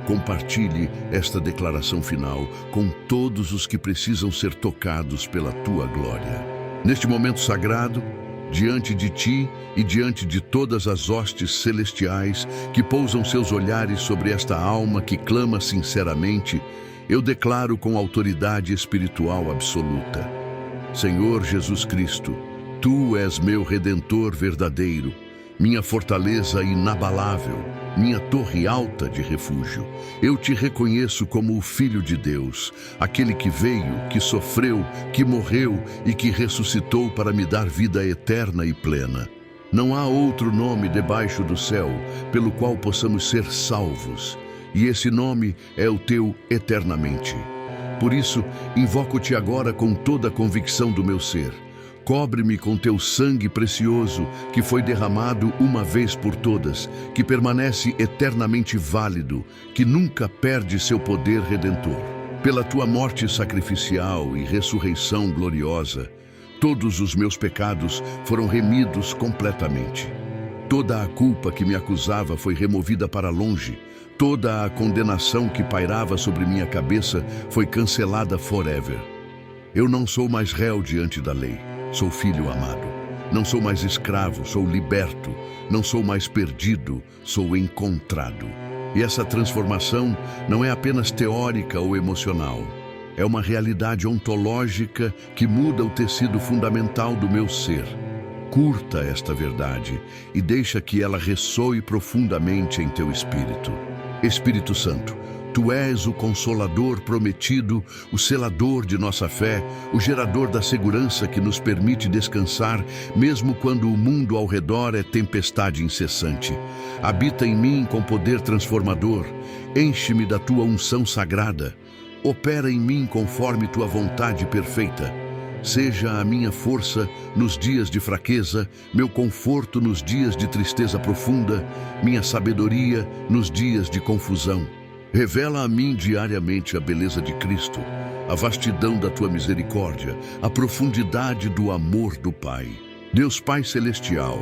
Compartilhe esta declaração final com todos os que precisam ser tocados pela tua glória. Neste momento sagrado, diante de ti e diante de todas as hostes celestiais que pousam seus olhares sobre esta alma que clama sinceramente, eu declaro com autoridade espiritual absoluta: Senhor Jesus Cristo, Tu és meu Redentor verdadeiro, minha fortaleza inabalável, minha torre alta de refúgio. Eu te reconheço como o Filho de Deus, aquele que veio, que sofreu, que morreu e que ressuscitou para me dar vida eterna e plena. Não há outro nome debaixo do céu pelo qual possamos ser salvos, e esse nome é o teu eternamente. Por isso, invoco-te agora com toda a convicção do meu ser. Cobre-me com teu sangue precioso, que foi derramado uma vez por todas, que permanece eternamente válido, que nunca perde seu poder redentor. Pela tua morte sacrificial e ressurreição gloriosa, todos os meus pecados foram remidos completamente. Toda a culpa que me acusava foi removida para longe. Toda a condenação que pairava sobre minha cabeça foi cancelada forever. Eu não sou mais réu diante da lei. Sou filho amado. Não sou mais escravo, sou liberto. Não sou mais perdido, sou encontrado. E essa transformação não é apenas teórica ou emocional. É uma realidade ontológica que muda o tecido fundamental do meu ser. Curta esta verdade e deixa que ela ressoe profundamente em teu espírito. Espírito Santo, Tu és o Consolador prometido, o selador de nossa fé, o gerador da segurança que nos permite descansar, mesmo quando o mundo ao redor é tempestade incessante. Habita em mim com poder transformador, enche-me da Tua unção sagrada, opera em mim conforme Tua vontade perfeita. Seja a minha força nos dias de fraqueza, meu conforto nos dias de tristeza profunda, minha sabedoria nos dias de confusão. Revela a mim diariamente a beleza de Cristo, a vastidão da Tua misericórdia, a profundidade do amor do Pai. Deus Pai Celestial,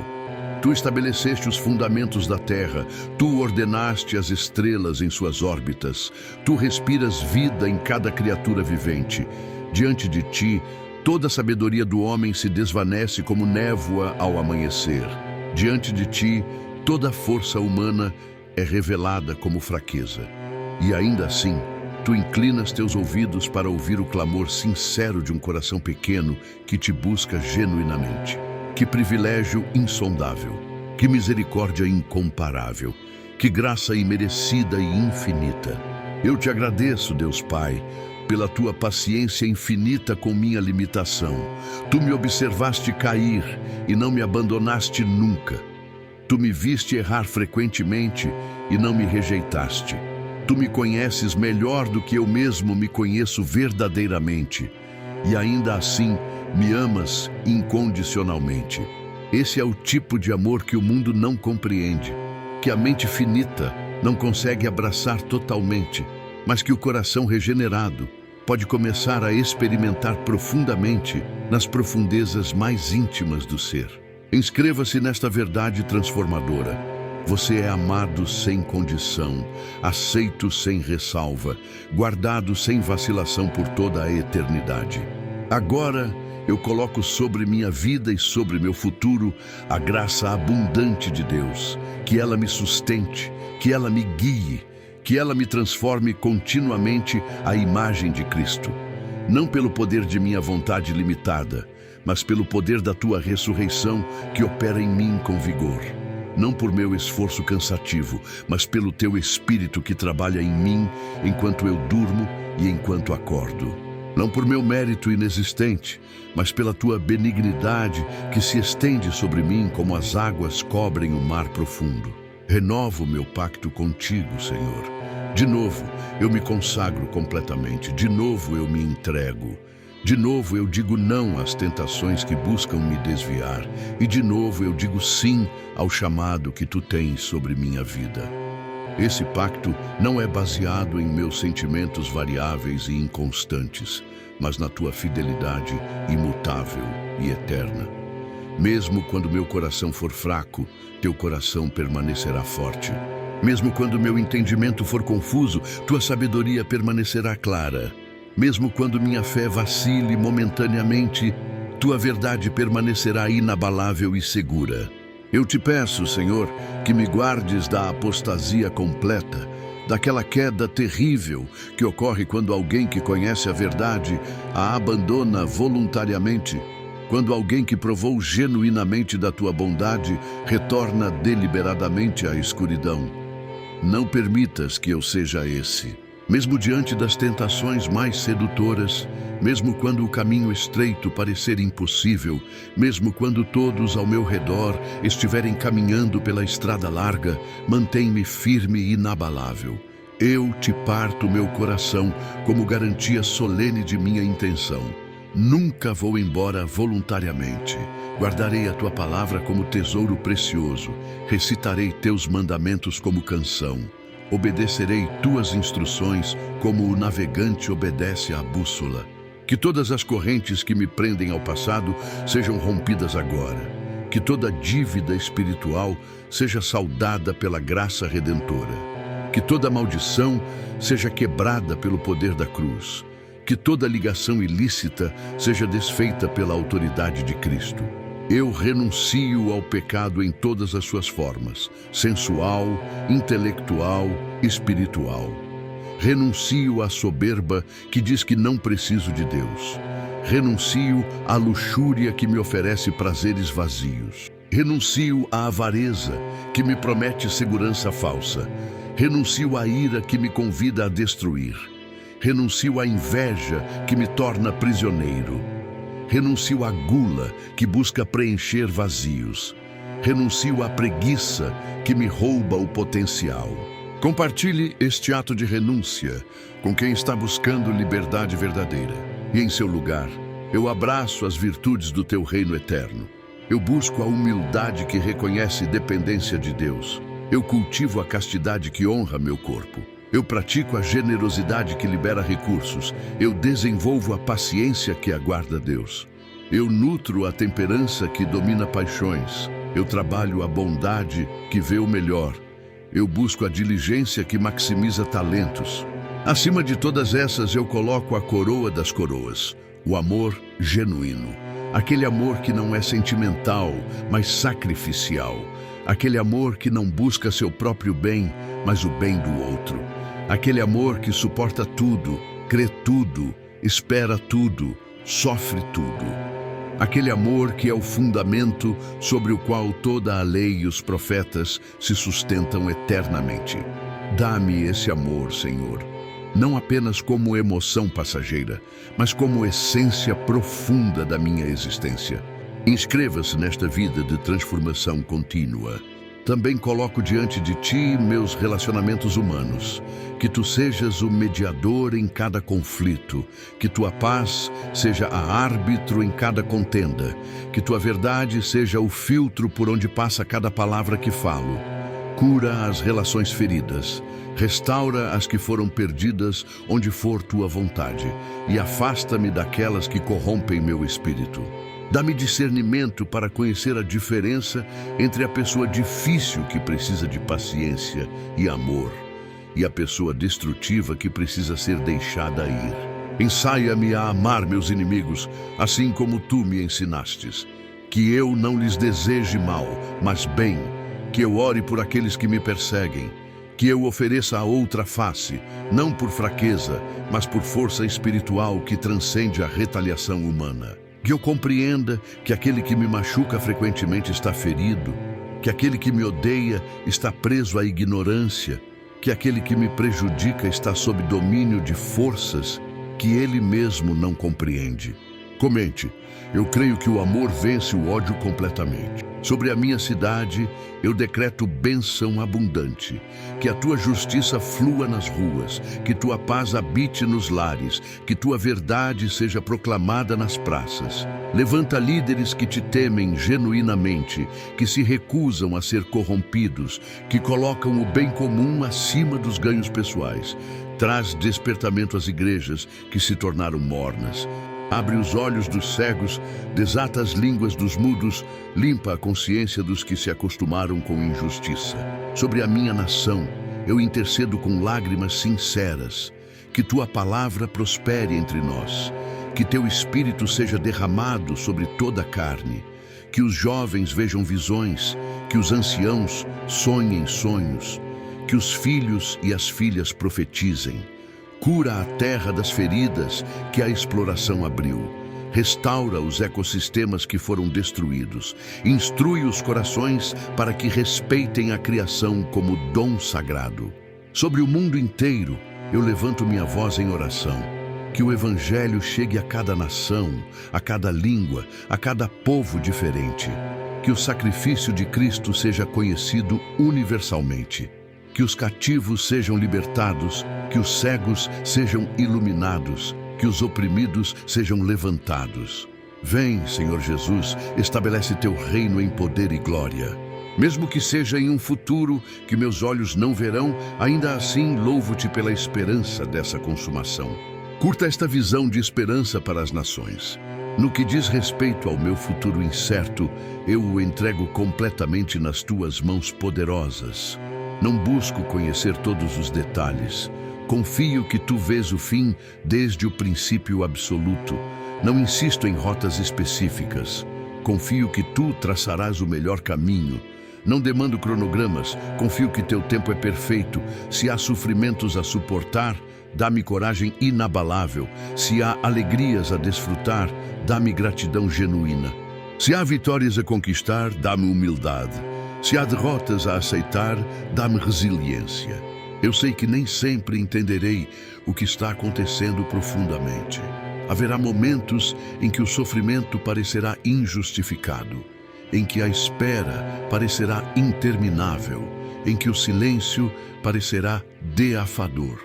Tu estabeleceste os fundamentos da terra, Tu ordenaste as estrelas em suas órbitas, Tu respiras vida em cada criatura vivente. Diante de Ti, toda a sabedoria do homem se desvanece como névoa ao amanhecer. Diante de Ti, toda força humana é revelada como fraqueza. E ainda assim, tu inclinas teus ouvidos para ouvir o clamor sincero de um coração pequeno que te busca genuinamente. Que privilégio insondável, que misericórdia incomparável, que graça imerecida e infinita. Eu te agradeço, Deus Pai, pela tua paciência infinita com minha limitação. Tu me observaste cair e não me abandonaste nunca. Tu me viste errar frequentemente e não me rejeitaste. Tu me conheces melhor do que eu mesmo me conheço verdadeiramente. E ainda assim, me amas incondicionalmente. Esse é o tipo de amor que o mundo não compreende, que a mente finita não consegue abraçar totalmente, mas que o coração regenerado pode começar a experimentar profundamente nas profundezas mais íntimas do ser. Inscreva-se nesta verdade transformadora. Você é amado sem condição, aceito sem ressalva, guardado sem vacilação por toda a eternidade. Agora, eu coloco sobre minha vida e sobre meu futuro a graça abundante de Deus, que ela me sustente, que ela me guie, que ela me transforme continuamente à imagem de Cristo. Não pelo poder de minha vontade limitada, mas pelo poder da tua ressurreição que opera em mim com vigor. Não por meu esforço cansativo, mas pelo teu Espírito que trabalha em mim enquanto eu durmo e enquanto acordo. Não por meu mérito inexistente, mas pela tua benignidade que se estende sobre mim como as águas cobrem o mar profundo. Renovo o meu pacto contigo, Senhor. De novo, eu me consagro completamente. De novo, eu me entrego. De novo, eu digo não às tentações que buscam me desviar. E de novo, eu digo sim ao chamado que tu tens sobre minha vida. Esse pacto não é baseado em meus sentimentos variáveis e inconstantes, mas na tua fidelidade imutável e eterna. Mesmo quando meu coração for fraco, teu coração permanecerá forte. Mesmo quando meu entendimento for confuso, tua sabedoria permanecerá clara. Mesmo quando minha fé vacile momentaneamente, tua verdade permanecerá inabalável e segura. Eu te peço, Senhor, que me guardes da apostasia completa, daquela queda terrível que ocorre quando alguém que conhece a verdade a abandona voluntariamente, quando alguém que provou genuinamente da tua bondade retorna deliberadamente à escuridão. Não permitas que eu seja esse. Mesmo diante das tentações mais sedutoras, mesmo quando o caminho estreito parecer impossível, mesmo quando todos ao meu redor estiverem caminhando pela estrada larga, mantém-me firme e inabalável. Eu te parto meu coração como garantia solene de minha intenção. Nunca vou embora voluntariamente. Guardarei a tua palavra como tesouro precioso. Recitarei teus mandamentos como canção. Obedecerei tuas instruções como o navegante obedece à bússola. Que todas as correntes que me prendem ao passado sejam rompidas agora. Que toda dívida espiritual seja saldada pela graça redentora. Que toda maldição seja quebrada pelo poder da cruz. Que toda ligação ilícita seja desfeita pela autoridade de Cristo. Eu renuncio ao pecado em todas as suas formas, sensual, intelectual, espiritual. Renuncio à soberba que diz que não preciso de Deus. Renuncio à luxúria que me oferece prazeres vazios. Renuncio à avareza que me promete segurança falsa. Renuncio à ira que me convida a destruir. Renuncio à inveja que me torna prisioneiro. Renuncio à gula que busca preencher vazios. Renuncio à preguiça que me rouba o potencial. Compartilhe este ato de renúncia com quem está buscando liberdade verdadeira. E em seu lugar, eu abraço as virtudes do teu reino eterno. Eu busco a humildade que reconhece dependência de Deus. Eu cultivo a castidade que honra meu corpo. Eu pratico a generosidade que libera recursos. Eu desenvolvo a paciência que aguarda Deus. Eu nutro a temperança que domina paixões. Eu trabalho a bondade que vê o melhor. Eu busco a diligência que maximiza talentos. Acima de todas essas, eu coloco a coroa das coroas, o amor genuíno. Aquele amor que não é sentimental, mas sacrificial. Aquele amor que não busca seu próprio bem, mas o bem do outro. Aquele amor que suporta tudo, crê tudo, espera tudo, sofre tudo. Aquele amor que é o fundamento sobre o qual toda a lei e os profetas se sustentam eternamente. Dá-me esse amor, Senhor, não apenas como emoção passageira, mas como essência profunda da minha existência. Inscreva-se nesta vida de transformação contínua. Também coloco diante de ti meus relacionamentos humanos. Que tu sejas o mediador em cada conflito, que tua paz seja a árbitro em cada contenda, que tua verdade seja o filtro por onde passa cada palavra que falo. Cura as relações feridas, restaura as que foram perdidas onde for tua vontade, e afasta-me daquelas que corrompem meu espírito. Dá-me discernimento para conhecer a diferença entre a pessoa difícil que precisa de paciência e amor e a pessoa destrutiva que precisa ser deixada ir. Ensaia-me a amar meus inimigos, assim como tu me ensinastes. Que eu não lhes deseje mal, mas bem. Que eu ore por aqueles que me perseguem. Que eu ofereça a outra face, não por fraqueza, mas por força espiritual que transcende a retaliação humana. Que eu compreenda que aquele que me machuca frequentemente está ferido, que aquele que me odeia está preso à ignorância, que aquele que me prejudica está sob domínio de forças que ele mesmo não compreende. Comente, eu creio que o amor vence o ódio completamente. Sobre a minha cidade, eu decreto bênção abundante. Que a tua justiça flua nas ruas, que tua paz habite nos lares, que tua verdade seja proclamada nas praças. Levanta líderes que te temem genuinamente, que se recusam a ser corrompidos, que colocam o bem comum acima dos ganhos pessoais. Traz despertamento às igrejas que se tornaram mornas. Abre os olhos dos cegos, desata as línguas dos mudos, limpa a consciência dos que se acostumaram com injustiça. Sobre a minha nação, eu intercedo com lágrimas sinceras. Que tua palavra prospere entre nós. Que teu espírito seja derramado sobre toda a carne. Que os jovens vejam visões, que os anciãos sonhem sonhos. Que os filhos e as filhas profetizem. Cura a terra das feridas que a exploração abriu. Restaura os ecossistemas que foram destruídos. Instrui os corações para que respeitem a criação como dom sagrado. Sobre o mundo inteiro, eu levanto minha voz em oração. Que o Evangelho chegue a cada nação, a cada língua, a cada povo diferente. Que o sacrifício de Cristo seja conhecido universalmente. Que os cativos sejam libertados, que os cegos sejam iluminados, que os oprimidos sejam levantados. Vem, Senhor Jesus, estabelece teu reino em poder e glória. Mesmo que seja em um futuro que meus olhos não verão, ainda assim louvo-te pela esperança dessa consumação. Curta esta visão de esperança para as nações. No que diz respeito ao meu futuro incerto, eu o entrego completamente nas tuas mãos poderosas. Não busco conhecer todos os detalhes. Confio que tu vês o fim desde o princípio absoluto. Não insisto em rotas específicas. Confio que tu traçarás o melhor caminho. Não demando cronogramas. Confio que teu tempo é perfeito. Se há sofrimentos a suportar, dá-me coragem inabalável. Se há alegrias a desfrutar, dá-me gratidão genuína. Se há vitórias a conquistar, dá-me humildade. Se há derrotas a aceitar, dá-me resiliência. Eu sei que nem sempre entenderei o que está acontecendo profundamente. Haverá momentos em que o sofrimento parecerá injustificado, em que a espera parecerá interminável, em que o silêncio parecerá deafador.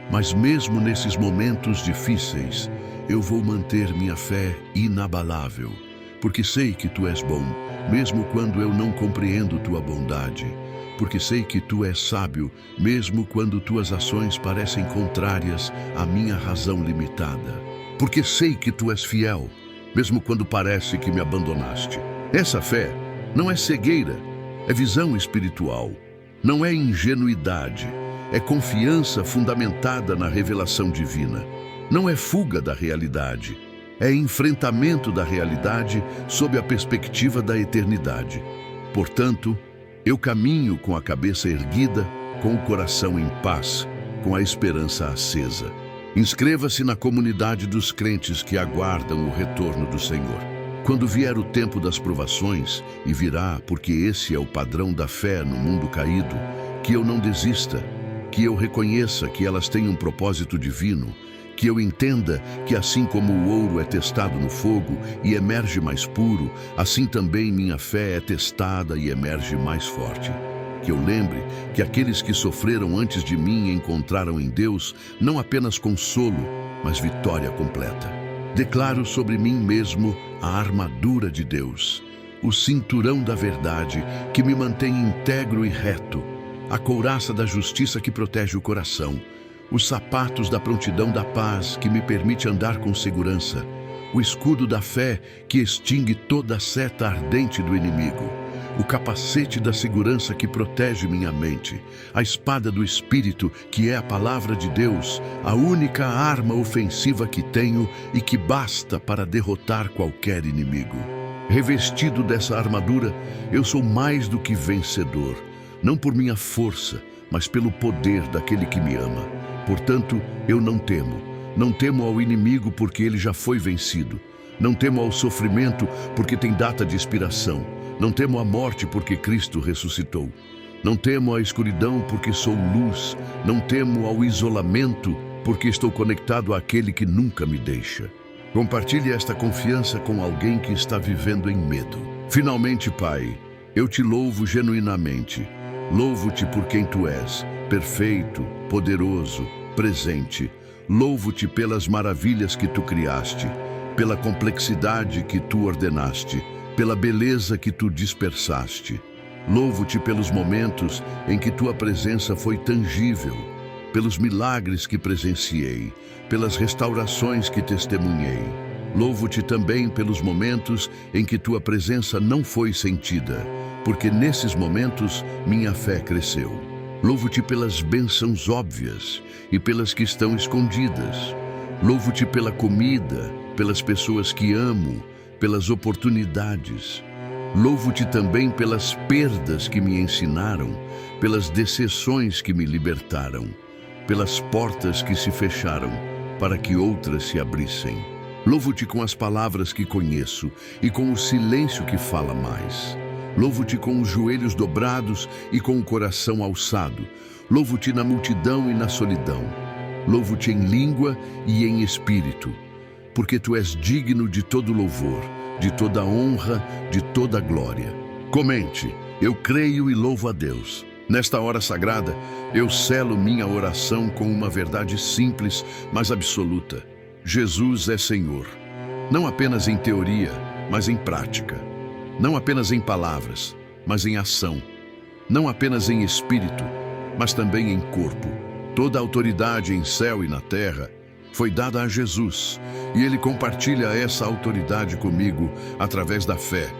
Mas mesmo nesses momentos difíceis, eu vou manter minha fé inabalável, porque sei que tu és bom, mesmo quando eu não compreendo tua bondade. Porque sei que tu és sábio, mesmo quando tuas ações parecem contrárias à minha razão limitada. Porque sei que tu és fiel, mesmo quando parece que me abandonaste. Essa fé não é cegueira, é visão espiritual. Não é ingenuidade, é confiança fundamentada na revelação divina. Não é fuga da realidade, é enfrentamento da realidade sob a perspectiva da eternidade. Portanto, Eu caminho com a cabeça erguida, com o coração em paz, com a esperança acesa. Inscreva-se na comunidade dos crentes que aguardam o retorno do Senhor. Quando vier o tempo das provações, e virá, porque esse é o padrão da fé no mundo caído, que eu não desista, que eu reconheça que elas têm um propósito divino, que eu entenda que assim como o ouro é testado no fogo e emerge mais puro, assim também minha fé é testada e emerge mais forte. Que eu lembre que aqueles que sofreram antes de mim encontraram em Deus não apenas consolo, mas vitória completa. Declaro sobre mim mesmo a armadura de Deus, o cinturão da verdade que me mantém íntegro e reto, a couraça da justiça que protege o coração, os sapatos da prontidão da paz que me permite andar com segurança, o escudo da fé que extingue toda a seta ardente do inimigo, o capacete da segurança que protege minha mente, a espada do Espírito, que é a palavra de Deus, a única arma ofensiva que tenho e que basta para derrotar qualquer inimigo. Revestido dessa armadura, eu sou mais do que vencedor, não por minha força, mas pelo poder daquele que me ama. Portanto, eu não temo. Não temo ao inimigo porque ele já foi vencido. Não temo ao sofrimento porque tem data de expiração. Não temo à morte porque Cristo ressuscitou. Não temo à escuridão porque sou luz. Não temo ao isolamento porque estou conectado àquele que nunca me deixa. Compartilhe esta confiança com alguém que está vivendo em medo. Finalmente, Pai, eu te louvo genuinamente. Louvo-te por quem tu és, perfeito, poderoso, presente. Louvo-te pelas maravilhas que tu criaste, pela complexidade que tu ordenaste, pela beleza que tu dispersaste. Louvo-te pelos momentos em que tua presença foi tangível, pelos milagres que presenciei, pelas restaurações que testemunhei. Louvo-te também pelos momentos em que tua presença não foi sentida, porque nesses momentos minha fé cresceu. Louvo-te pelas bênçãos óbvias e pelas que estão escondidas. Louvo-te pela comida, pelas pessoas que amo, pelas oportunidades. Louvo-te também pelas perdas que me ensinaram, pelas decepções que me libertaram, pelas portas que se fecharam, para que outras se abrissem. Louvo-te com as palavras que conheço e com o silêncio que fala mais. Louvo-te com os joelhos dobrados e com o coração alçado. Louvo-te na multidão e na solidão. Louvo-te em língua e em espírito, porque tu és digno de todo louvor, de toda honra, de toda glória. Comente, eu creio e louvo a Deus. Nesta hora sagrada, eu selo minha oração com uma verdade simples, mas absoluta. Jesus é Senhor, não apenas em teoria, mas em prática. Não apenas em palavras, mas em ação. Não apenas em espírito, mas também em corpo. Toda a autoridade em céu e na terra foi dada a Jesus, e Ele compartilha essa autoridade comigo através da fé.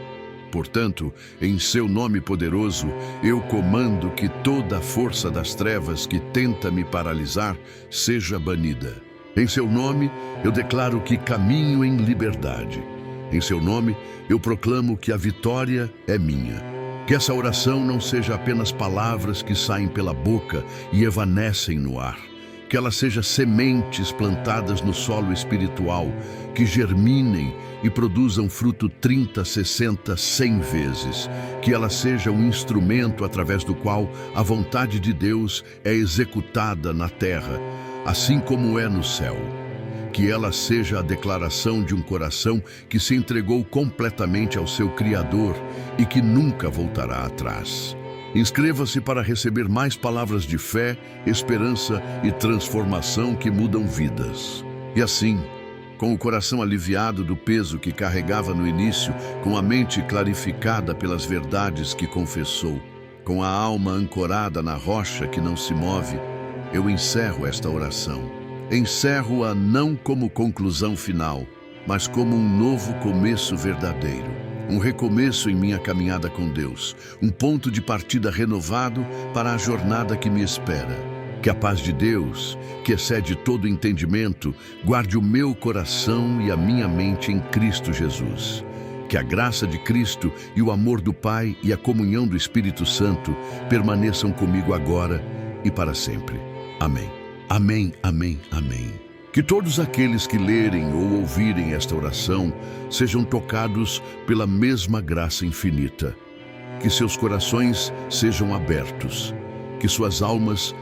Portanto, em seu nome poderoso, eu comando que toda a força das trevas que tenta me paralisar seja banida. Em seu nome, eu declaro que caminho em liberdade. Em seu nome, eu proclamo que a vitória é minha. Que essa oração não seja apenas palavras que saem pela boca e evanescem no ar. Que ela seja sementes plantadas no solo espiritual, que germinem e produzam fruto 30, 60, 100 vezes. Que ela seja um instrumento através do qual a vontade de Deus é executada na terra, assim como é no céu. Que ela seja a declaração de um coração que se entregou completamente ao seu Criador e que nunca voltará atrás. Inscreva-se para receber mais palavras de fé, esperança e transformação que mudam vidas. E assim, com o coração aliviado do peso que carregava no início, com a mente clarificada pelas verdades que confessou, com a alma ancorada na rocha que não se move, eu encerro esta oração. Encerro-a não como conclusão final, mas como um novo começo verdadeiro. Um recomeço em minha caminhada com Deus, um ponto de partida renovado para a jornada que me espera. Que a paz de Deus, que excede todo entendimento, guarde o meu coração e a minha mente em Cristo Jesus. Que a graça de Cristo e o amor do Pai e a comunhão do Espírito Santo permaneçam comigo agora e para sempre. Amém. Amém, amém, amém. Que todos aqueles que lerem ou ouvirem esta oração sejam tocados pela mesma graça infinita. Que seus corações sejam abertos. Que suas almas